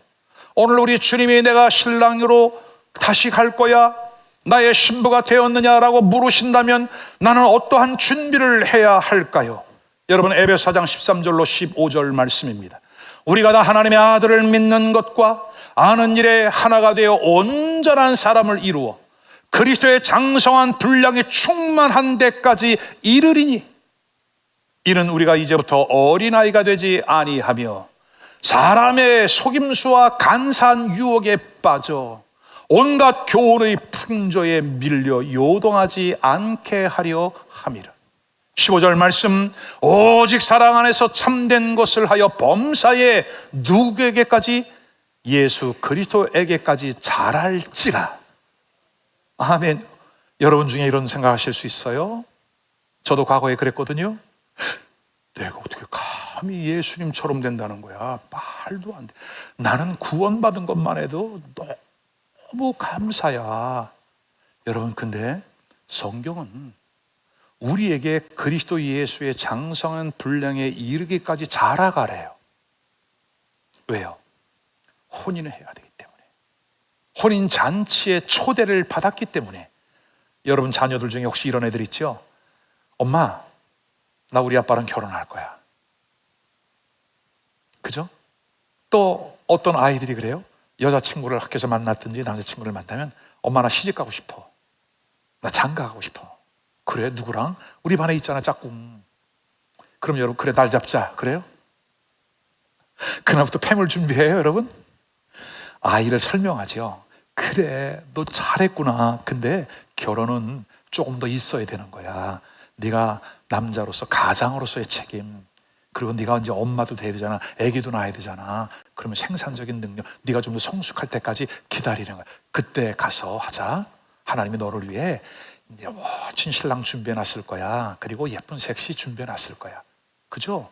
오늘 우리 주님이 내가 신랑으로 다시 갈 거야, 나의 신부가 되었느냐라고 물으신다면 나는 어떠한 준비를 해야 할까요? 여러분, 에베소 4장 13절로 15절 말씀입니다. 우리가 다 하나님의 아들을 믿는 것과 아는 일에 하나가 되어 온전한 사람을 이루어 그리스도의 장성한 분량이 충만한 데까지 이르리니, 이는 우리가 이제부터 어린아이가 되지 아니하며 사람의 속임수와 간사한 유혹에 빠져 온갖 교훈의 풍조에 밀려 요동하지 않게 하려 함이라. 15절 말씀, 오직 사랑 안에서 참된 것을 하여 범사에 누구에게까지? 예수 그리스도에게까지 자랄지라. 아멘. 여러분 중에 이런 생각하실 수 있어요? 저도 과거에 그랬거든요. 내가 어떻게 감히 예수님처럼 된다는 거야. 말도 안 돼. 나는 구원받은 것만 해도 너무 감사야. 여러분, 근데 성경은 우리에게 그리스도 예수의 장성한 분량에 이르기까지 자라가래요. 왜요? 혼인을 해야 되기 때문에. 혼인 잔치의 초대를 받았기 때문에. 여러분 자녀들 중에 혹시 이런 애들 있죠? 엄마, 나 우리 아빠랑 결혼할 거야. 그죠? 또 어떤 아이들이 그래요? 여자친구를 학교에서 만났든지 남자친구를 만나면 엄마 나 시집 가고 싶어. 나 장가 가고 싶어. 그래? 누구랑? 우리 반에 있잖아, 짝꿍. 그럼 여러분, 그래, 날 잡자. 그래요? 그날부터 팸을 준비해요, 여러분? 아이를 설명하죠. 그래, 너 잘했구나. 근데 결혼은 조금 더 있어야 되는 거야. 네가 남자로서, 가장으로서의 책임, 그리고 네가 이제 엄마도 돼야 되잖아. 아기도 낳아야 되잖아. 그러면 생산적인 능력, 네가 좀 더 성숙할 때까지 기다리는 거야. 그때 가서 하자. 하나님이 너를 위해 멋진 신랑 준비해놨을 거야. 그리고 예쁜 섹시 준비해놨을 거야. 그죠?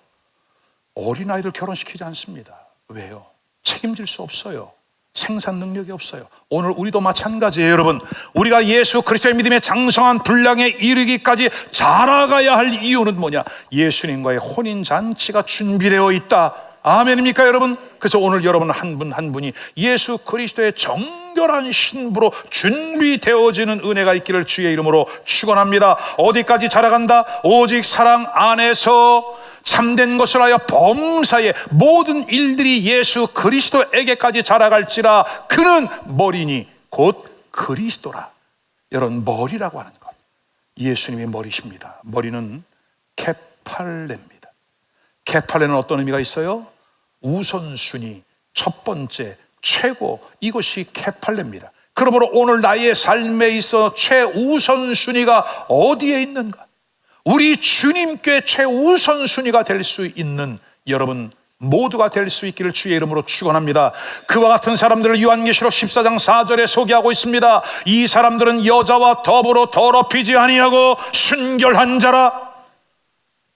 어린아이들 결혼시키지 않습니다. 왜요? 책임질 수 없어요. 생산 능력이 없어요. 오늘 우리도 마찬가지예요, 여러분. 우리가 예수 그리스도의 믿음의 장성한 분량에 이르기까지 자라가야 할 이유는 뭐냐? 예수님과의 혼인잔치가 준비되어 있다. 아멘입니까, 여러분? 그래서 오늘 여러분 한 분 한 분이 예수 그리스도의 정결한 신부로 준비되어지는 은혜가 있기를 주의 이름으로 축원합니다. 어디까지 자라간다? 오직 사랑 안에서 참된 것을 하여 범사에 모든 일들이 예수 그리스도에게까지 자라갈지라. 그는 머리니 곧 그리스도라. 여러분, 머리라고 하는 것, 예수님의 머리십니다. 머리는 케팔레입니다. 케팔레는 어떤 의미가 있어요? 우선순위, 첫 번째, 최고, 이것이 케팔레입니다. 그러므로 오늘 나의 삶에 있어 최우선순위가 어디에 있는가? 우리 주님께 최우선순위가 될 수 있는 여러분 모두가 될 수 있기를 주의 이름으로 축원합니다. 그와 같은 사람들을 요한계시록 14장 4절에 소개하고 있습니다. 이 사람들은 여자와 더불어 더럽히지 아니하고 순결한 자라.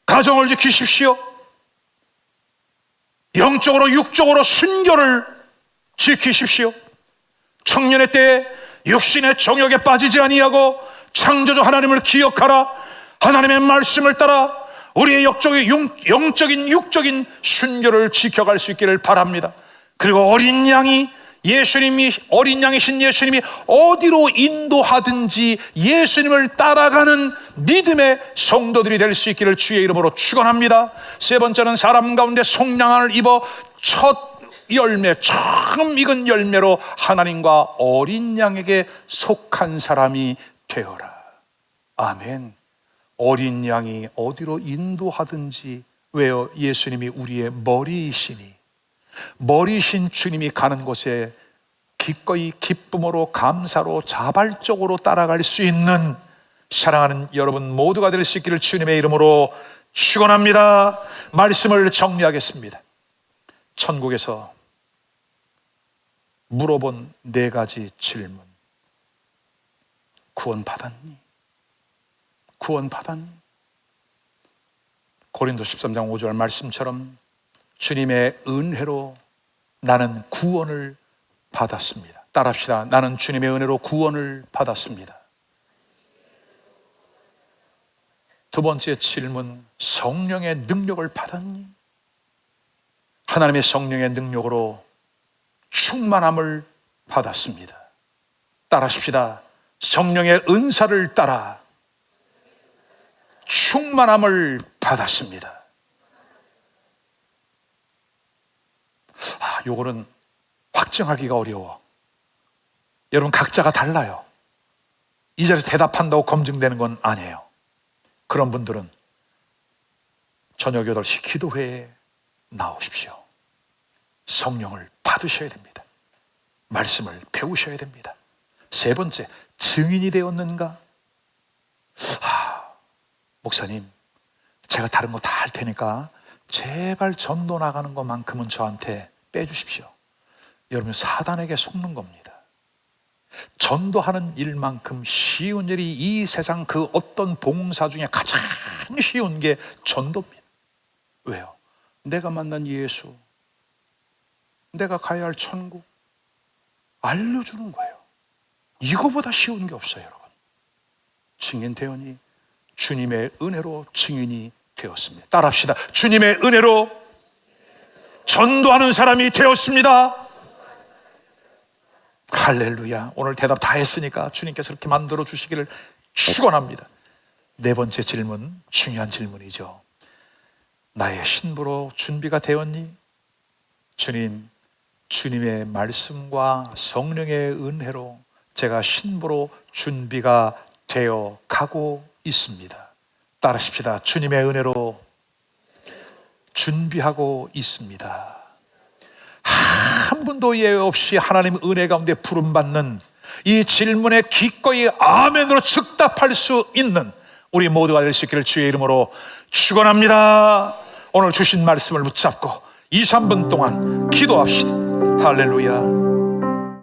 가정을 지키십시오. 영적으로 육적으로 순결을 지키십시오. 청년의 때에 육신의 정욕에 빠지지 아니하고 창조주 하나님을 기억하라. 하나님의 말씀을 따라 우리의 영적인 육적인 순결을 지켜갈 수 있기를 바랍니다. 그리고 어린 양이 어린 양이신 예수님이 어디로 인도하든지 예수님을 따라가는 믿음의 성도들이 될 수 있기를 주의 이름으로 축원합니다. 세 번째는 사람 가운데 속량함을 입어 첫 열매, 처음 익은 열매로 하나님과 어린 양에게 속한 사람이 되어라. 아멘. 어린 양이 어디로 인도하든지, 왜요? 예수님이 우리의 머리이시니, 머리이신 주님이 가는 곳에 기꺼이 기쁨으로 감사로 자발적으로 따라갈 수 있는 사랑하는 여러분 모두가 될 수 있기를 주님의 이름으로 축원합니다. 말씀을 정리하겠습니다. 천국에서 물어본 4가지 질문. 구원 받았니? 구원 받았니? 고린도 13장 5절 말씀처럼 주님의 은혜로 나는 구원을 받았습니다. 따라합시다. 나는 주님의 은혜로 구원을 받았습니다. 두 번째 질문, 성령의 능력을 받았니? 하나님의 성령의 능력으로 충만함을 받았습니다. 따라하십시다. 성령의 은사를 따라 충만함을 받았습니다. 요거는 확정하기가 어려워. 여러분 각자가 달라요. 이 자리에서 대답한다고 검증되는 건 아니에요. 그런 분들은 저녁 8시 기도회에 나오십시오. 성령을 받으셔야 됩니다. 말씀을 배우셔야 됩니다. 세 번째, 증인이 되었는가? 목사님, 제가 다른 거 다 할 테니까 제발 전도 나가는 것만큼은 저한테 빼주십시오. 여러분, 사단에게 속는 겁니다. 전도하는 일만큼 쉬운 일이 이 세상 그 어떤 봉사 중에 가장 쉬운 게 전도입니다. 왜요? 내가 만난 예수, 내가 가야 할 천국 알려주는 거예요. 이거보다 쉬운 게 없어요, 여러분. 증인 되었니? 주님의 은혜로 증인이 되었습니다. 따라합시다. 주님의 은혜로 전도하는 사람이 되었습니다. 할렐루야. 오늘 대답 다 했으니까 주님께서 이렇게 만들어 주시기를 축원합니다. 네 번째 질문, 중요한 질문이죠. 나의 신부로 준비가 되었니? 주님, 주님의 말씀과 성령의 은혜로 제가 신부로 준비가 되어 가고 있습니다. 따라하십시다. 주님의 은혜로 준비하고 있습니다. 한 분도 예외 없이 하나님 은혜 가운데 부름받는 이 질문에 기꺼이 아멘으로 즉답할 수 있는 우리 모두가 될 수 있기를 주의 이름으로 축원합니다. 오늘 주신 말씀을 붙잡고 2, 3분 동안 기도합시다. 할렐루야.